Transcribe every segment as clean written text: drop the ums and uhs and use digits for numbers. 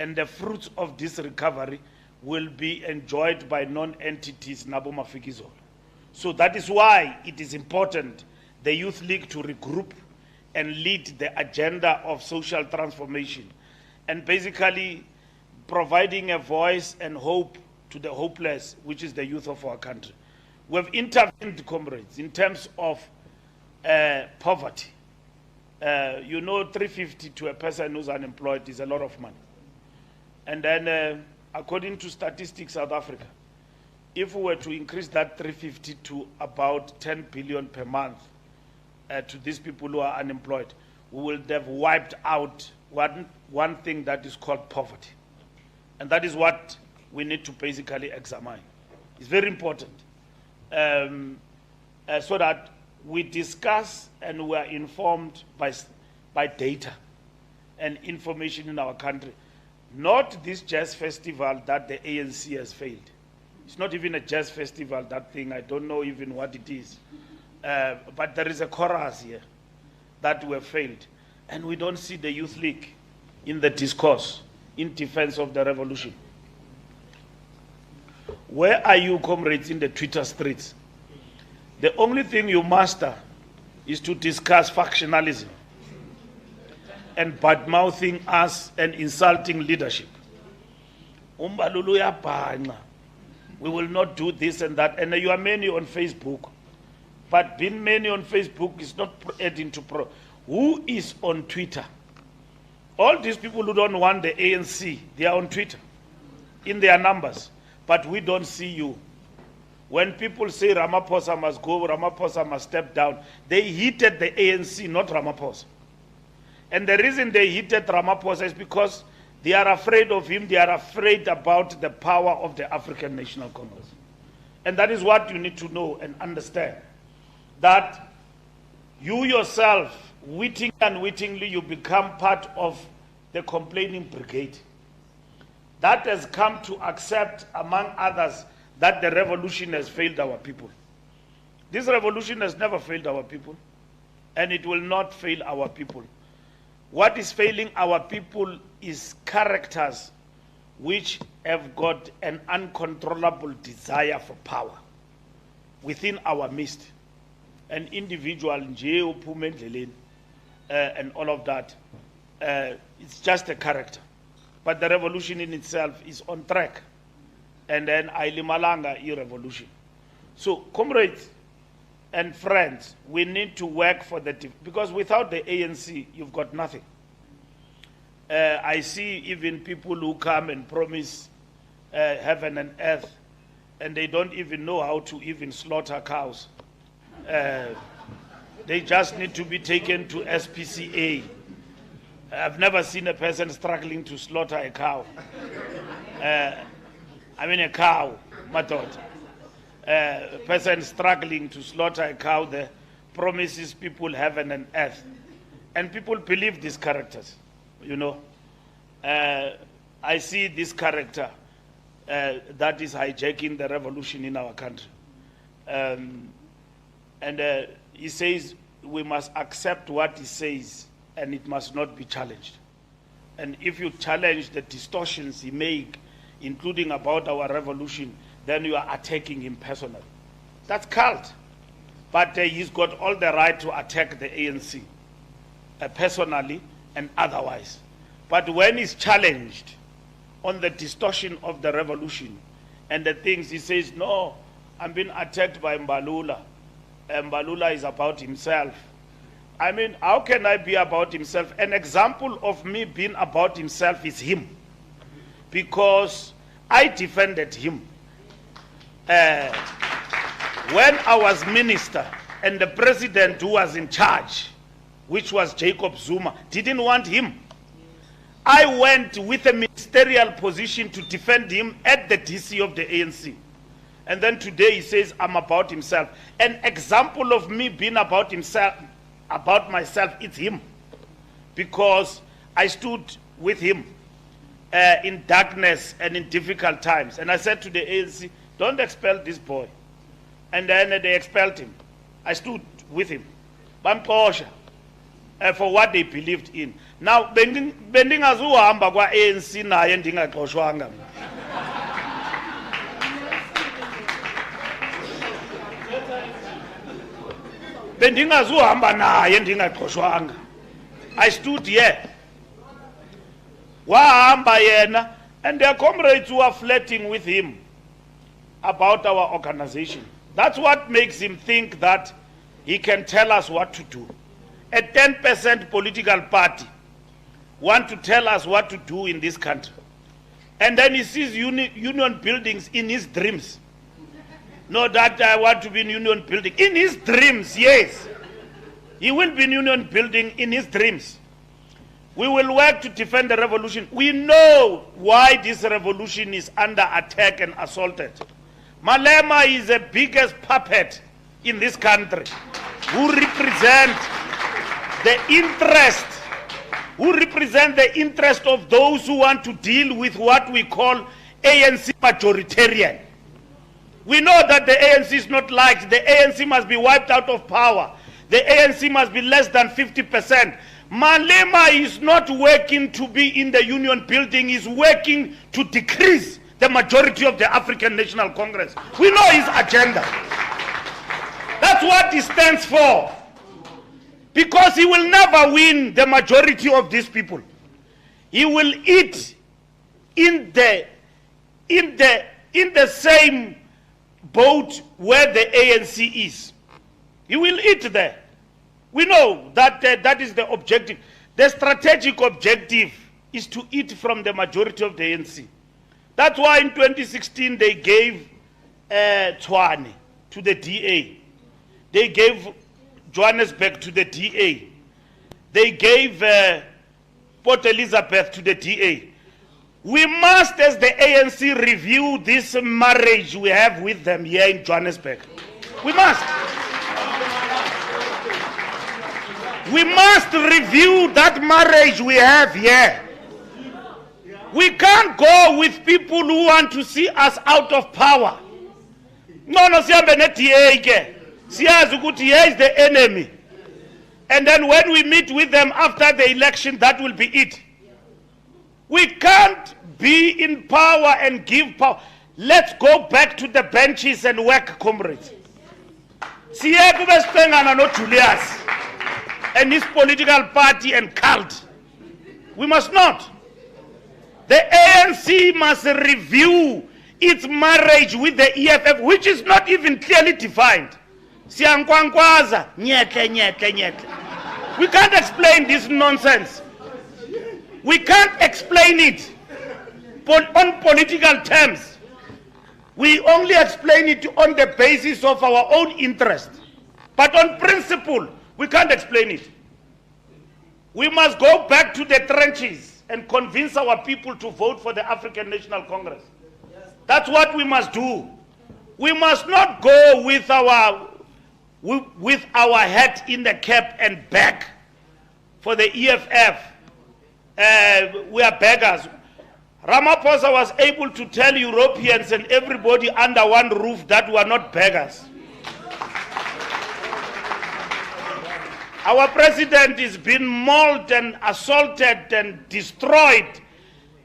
and the fruits of this recovery will be enjoyed by non-entities nabo mafikizolo. So that is why it is important the Youth League to regroup and lead the agenda of social transformation and basically providing a voice and hope to the hopeless, which is the youth of our country. We've intervened, comrades, in terms of poverty. You know, 350 to a person who's unemployed is a lot of money. And then, according to Statistics South Africa, if we were to increase that 350 to about 10 billion per month to these people who are unemployed, we will have wiped out one thing that is called poverty. And that is what we need to basically examine. It's very important so that we discuss and we are informed by data and information in our country. Not this jazz festival that the ANC has failed. It's not even a jazz festival, that thing. I don't know even what it is. But there is a chorus here that we have failed. And we don't see the Youth League in the discourse in defense of the revolution. Where are you, comrades, in the Twitter streets? The only thing you master is to discuss factionalism and bad-mouthing us and insulting leadership. We will not do this and that. And you are many on Facebook. But being many on Facebook is not adding to pro. Who is on Twitter? All these people who don't want the ANC, they are on Twitter in their numbers. But we don't see you. When people say Ramaphosa must go, Ramaphosa must step down, they hated the ANC, not Ramaphosa. And the reason they hated Ramaphosa is because they are afraid of him, they are afraid about the power of the African National Congress. And that is what you need to know and understand. That you yourself, wittingly and unwittingly, you become part of the complaining brigade. That has come to accept, among others, that the revolution has failed our people. This revolution has never failed our people, and it will not fail our people. What is failing our people is characters which have got an uncontrollable desire for power within our midst. An individual, and all of that, it's just a character. But the revolution in itself is on track. And then Ailimalanga revolution. So, comrades and friends, we need to work for the, because without the ANC, you've got nothing. I see even people who come and promise heaven and earth, and they don't even know how to even slaughter cows. They just need to be taken to SPCA. I've never seen a person struggling to slaughter a cow. I mean a cow, my daughter. A person struggling to slaughter a cow there promises people heaven and earth. And people believe these characters, you know. I see this character that is hijacking the revolution in our country. And he says we must accept what he says and it must not be challenged. And if you challenge the distortions he makes, including about our revolution, then you are attacking him personally. That's cult. But he's got all the right to attack the ANC, personally and otherwise. But when he's challenged on the distortion of the revolution and the things, he says, no, I'm being attacked by Mbalula. Mbalula is about himself. I mean, how can I be about himself? An example of me being about himself is him. Because I defended him. When I was minister and the president who was in charge, which was Jacob Zuma, didn't want him. I went with a ministerial position to defend him at the DC of the ANC. And then today he says, I'm about himself. An example of me being about himself, about myself, it's him. Because I stood with him in darkness and in difficult times. And I said to the ANC, don't expel this boy. And then they expelled him. I stood with him. Bamposha. for what they believed in. Now, bendingazuhamba kwa ANC naye ndingaxoshwanga. Bendingazuhamba naye ndingaxoshwanga. I stood here. Wahamba yena, and their comrades who are flirting with him about our organization. That's what makes him think that he can tell us what to do. A 10% political party want to tell us what to do in this country. And then he sees union buildings in his dreams. Not that I want to be in union building. In his dreams, yes. He will be in union building in his dreams. We will work to defend the revolution. We know why this revolution is under attack and assaulted. Malema is the biggest puppet in this country who represent the interest of those who want to deal with what we call ANC majoritarian. We know that the ANC is not liked. The ANC must be wiped out of power. The ANC must be less than 50%. Malema is not working to be in the union building. He's working to decrease the majority of the African National Congress. We know his agenda. That's what he stands for. Because he will never win the majority of these people. He will eat in the same boat where the ANC is. He will eat there. We know that that is the objective. The strategic objective is to eat from the majority of the ANC. That's why in 2016 they gave Tshwane to the DA. They gave Johannesburg to the DA. They gave Port Elizabeth to the DA. We must, as the ANC, review this marriage we have with them here in Johannesburg. We must. We must review that marriage we have here. We can't go with people who want to see us out of power. No, siyabe ne-DA ke. Siyazi ukuthi here is the enemy. And then when we meet with them after the election, that will be it. We can't be in power and give power. Let's go back to the benches and work, comrades. Siye kube sibhekana no Julius and his political party and cult. We must not. The ANC must review its marriage with the EFF, which is not even clearly defined. Siyankwankwaza, nyetle. We can't explain this nonsense. We can't explain it on political terms. We only explain it on the basis of our own interest. But on principle, we can't explain it. We must go back to the trenches and convince our people to vote for the African National Congress. That's what we must do. We must not go with our head in the cap and beg for the EFF. We are beggars. Ramaphosa was able to tell Europeans and everybody under one roof that we are not beggars. Our president is being mauled and assaulted and destroyed,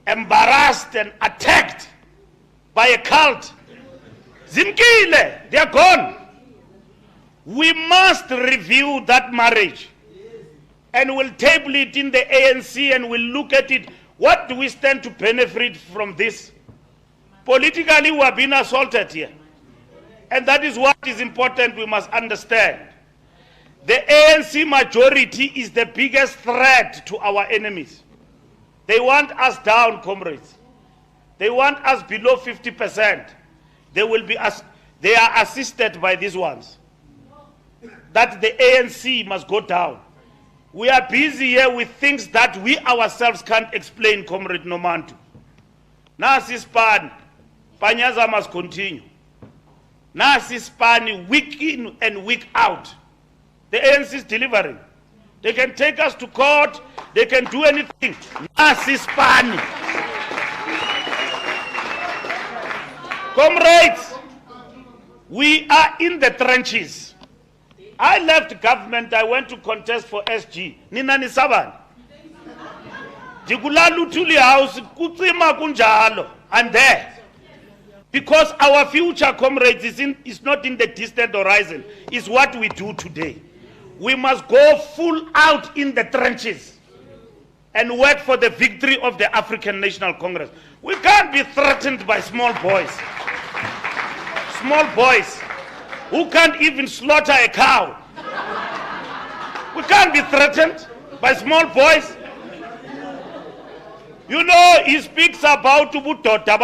embarrassed and attacked by a cult. Zimkile, they are gone. We must review that marriage and we'll table it in the ANC and we'll look at it. What do we stand to benefit from this? Politically, we are being assaulted here. And that is what is important, we must understand. The ANC majority is the biggest threat to our enemies. They want us down, comrades. They want us below 50%. They are assisted by these ones. That the ANC must go down. We are busy here with things that we ourselves can't explain, Comrade Nomantu. Nasi span, Panyaza must continue. Nasi span, week in and week out. The ANC is delivering. They can take us to court, they can do anything. Nasi span. Comrades, we are in the trenches. I left government, I went to contest for SG. Nina nisabani. Jigula Lutuli House, Kutsima Kunjalo. I'm there. Because our future, comrades, is not in the distant horizon. It's what we do today. We must go full out in the trenches and work for the victory of the African National Congress. We can't be threatened by small boys. Small boys who can't even slaughter a cow. We can't be threatened by small boys. You know, he speaks about Ubutoda.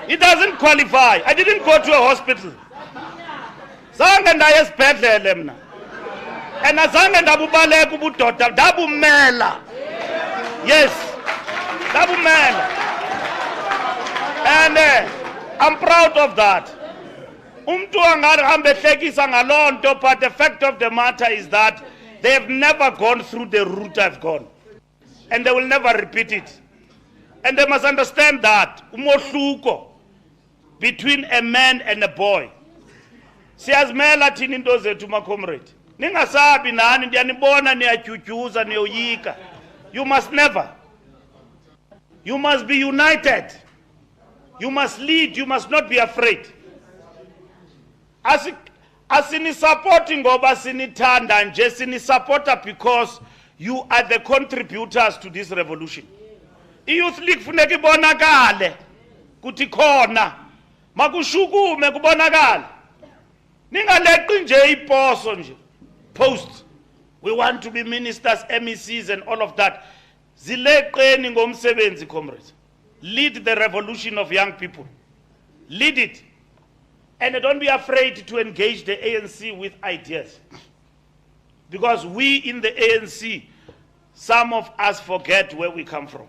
It doesn't qualify. I didn't go to a hospital. Zange ndaye esibhedlele mna. And azange ndabubaleka ubudoda ndabumela. Yes. Ndabumela. And I'm proud of that. Umntu angahambe ehlekisa ngalonto, but the fact of the matter is that they have never gone through the route I've gone. And they will never repeat it. And they must understand that umohluko between a man and a boy. Siyazimela thina into zethu ma comrade. Ningasabi nani ndiyanibona niyatyutyuza niyoyika. You must never. You must be united. You must lead. You must not be afraid. Asini supporting ngoba sinithanda nje sinisupporta because you are the contributors to this revolution. I-Youth League funeka ibonakale kuthi khona makushukume kubonakala. Ningaleqi nje iposo nje post. We want to be ministers, MECs and all of that. Zileqeni ngomsebenzi, comrades. Lead the revolution of young people. Lead it. And don't be afraid to engage the ANC with ideas. Because we in the ANC, some of us forget where we come from.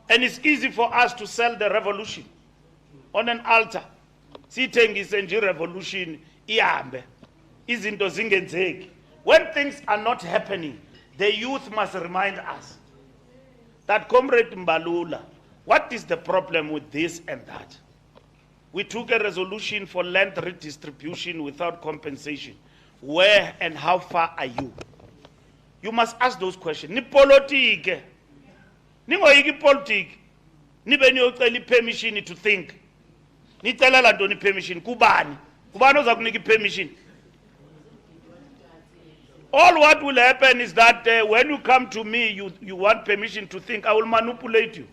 And it's easy for us to sell the revolution on an altar. Sithengise nje revolution ihambe. Izinto zingenzeki. When things are not happening, the youth must remind us that, Comrade Mbalula, what is the problem with this and that? We took a resolution for land redistribution without compensation. Where and how far are you? You must ask those questions. Ni politike. Ningoyiki politiki. Nibe niyocela permission to think. Nicela la ntoni permission kubani? Kubani oza kunika permission? All what will happen is that when you come to me, you want permission to think, I will manipulate you.